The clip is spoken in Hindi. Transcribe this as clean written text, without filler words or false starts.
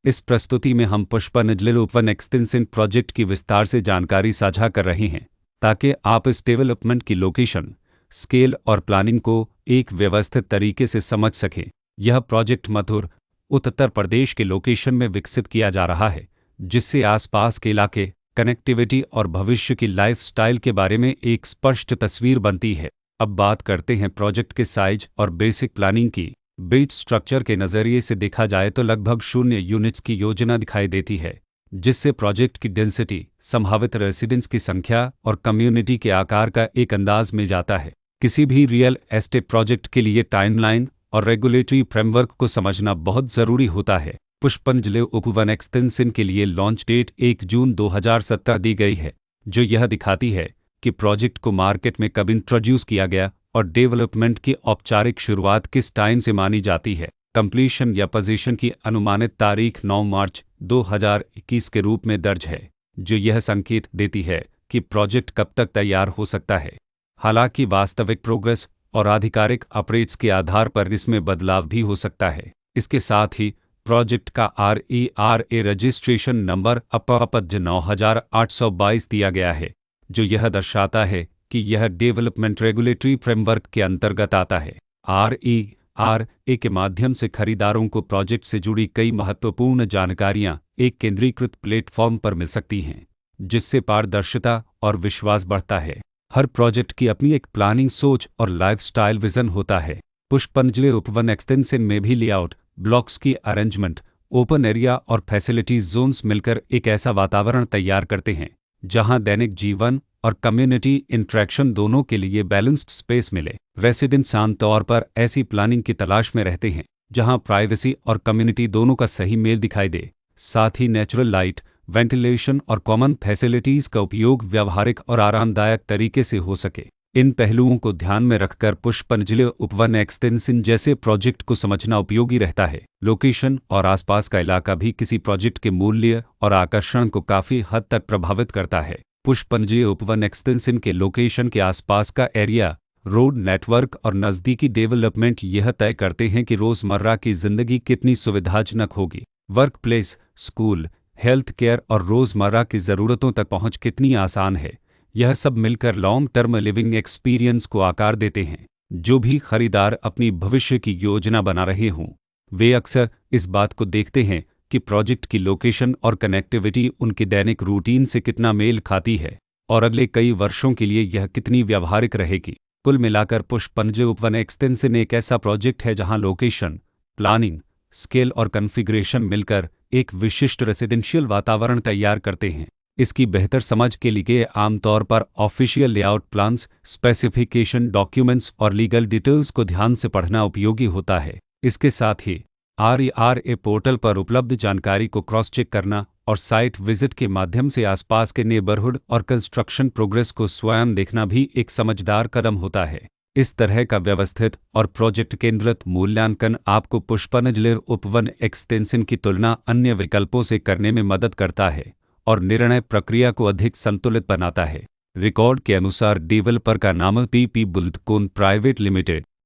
इस प्रस्तुति में हम पुष्पनजले ओपन एक्सटेंशन प्रोजेक्ट की विस्तार से जानकारी साझा कर रहे हैं ताकि आप इस डेवलपमेंट की लोकेशन, स्केल और प्लानिंग को एक व्यवस्थित तरीके से समझ सकें। यह प्रोजेक्ट मथुर, उत्तर प्रदेश के लोकेशन में विकसित किया जा रहा है, जिससे आसपास के इलाके, कनेक्टिविटी और भविष्य की लाइफस्टाइल के बारे में एक स्पष्ट तस्वीर बनती है। अब बात करते हैं प्रोजेक्ट के साइज और बेसिक प्लानिंग की। बेस स्ट्रक्चर के नज़रिए से देखा जाए तो लगभग 0 यूनिट्स की योजना दिखाई देती है, जिससे प्रोजेक्ट की डेंसिटी, संभावित रेसिडेंट्स की संख्या और कम्युनिटी के आकार का एक अंदाज मिल जाता है। किसी भी रियल एस्टेट प्रोजेक्ट के लिए टाइमलाइन और रेगुलेटरी फ्रेमवर्क को समझना बहुत ज़रूरी होता है। पुष्पनजले ओपन एक्सटेंशन के लिए लॉन्च डेट 1 जून 2017 दी गई है, जो यह दिखाती है कि प्रोजेक्ट को मार्केट में कब इंट्रोड्यूस किया गया और डेवलपमेंट की औपचारिक शुरुआत किस टाइम से मानी जाती है। कंप्लीशन या पोजीशन की अनुमानित तारीख 9 मार्च 2021 के रूप में दर्ज है, जो यह संकेत देती है कि प्रोजेक्ट कब तक तैयार हो सकता है। हालांकि वास्तविक प्रोग्रेस और आधिकारिक अपडेट्स के आधार पर इसमें बदलाव भी हो सकता है। इसके साथ ही प्रोजेक्ट का RERA रजिस्ट्रेशन नंबर अपज 9822 दिया गया है, जो यह दर्शाता है कि यह डेवलपमेंट रेगुलेटरी फ्रेमवर्क के अंतर्गत आता है। RERA के माध्यम से खरीदारों को प्रोजेक्ट से जुड़ी कई महत्वपूर्ण जानकारियां एक केंद्रीकृत प्लेटफॉर्म पर मिल सकती हैं, जिससे पारदर्शिता और विश्वास बढ़ता है। हर प्रोजेक्ट की अपनी एक प्लानिंग सोच और लाइफस्टाइल विजन होता है। पुष्पनजले ओपन एक्सटेंशन में भी लेआउट, ब्लॉक्स की अरेंजमेंट, ओपन एरिया और फैसिलिटीज जोन्स मिलकर एक ऐसा वातावरण तैयार करते हैं जहां दैनिक जीवन और कम्युनिटी इंटरेक्शन दोनों के लिए बैलेंस्ड स्पेस मिले। रेसिडेंट्स आमतौर पर ऐसी प्लानिंग की तलाश में रहते हैं जहां प्राइवेसी और कम्युनिटी दोनों का सही मेल दिखाई दे। साथ ही नेचुरल लाइट, वेंटिलेशन और कॉमन फैसिलिटीज का उपयोग व्यावहारिक और आरामदायक तरीके से हो सके। इन पहलुओं को ध्यान में रखकर पुष्पनजले ओपन एक्सटेंशन जैसे प्रोजेक्ट को समझना उपयोगी रहता है। लोकेशन और आसपास का इलाका भी किसी प्रोजेक्ट के मूल्य और आकर्षण को काफ़ी हद तक प्रभावित करता है। पुष्पनजले ओपन एक्सटेंशन के लोकेशन के आसपास का एरिया, रोड नेटवर्क और नज़दीकी डेवलपमेंट यह तय करते हैं कि रोज़मर्रा की ज़िंदगी कितनी सुविधाजनक होगी। Work place, school, health care और रोज़मर्रा की ज़रूरतों तक पहुँच कितनी आसान है। यह सब मिलकर लॉन्ग टर्म लिविंग एक्सपीरियंस को आकार देते हैं। जो भी खरीदार अपनी भविष्य की योजना बना रहे हों, वे अक्सर इस बात को देखते हैं कि प्रोजेक्ट की लोकेशन और कनेक्टिविटी उनके दैनिक रूटीन से कितना मेल खाती है और अगले कई वर्षों के लिए यह कितनी व्यावहारिक रहेगी। कुल मिलाकर पुष्पनजले ओपन एक्सटेंशन एक ऐसा प्रोजेक्ट है जहां लोकेशन, प्लानिंग, स्केल और कॉन्फ़िगरेशन मिलकर एक विशिष्ट रेसिडेंशियल वातावरण तैयार करते हैं। इसकी बेहतर समझ के लिए आमतौर पर official layout plans, specification documents और लीगल डिटेल्स को ध्यान से पढ़ना उपयोगी होता है। इसके साथ ही RERA पोर्टल पर उपलब्ध जानकारी को क्रॉस चेक करना और साइट विजिट के माध्यम से आसपास के नेबरहुड और कंस्ट्रक्शन प्रोग्रेस को स्वयं देखना भी एक समझदार कदम होता है। इस तरह का व्यवस्थित और प्रोजेक्ट केंद्रित मूल्यांकन आपको पुष्पनजले ओपन एक्सटेंशन की तुलना अन्य विकल्पों से करने में मदद करता है और निर्णय प्रक्रिया को अधिक संतुलित बनाता है। रिकॉर्ड के अनुसार डेवलपर का नाम PP बुल्डकॉन प्राइवेट लिमिटेड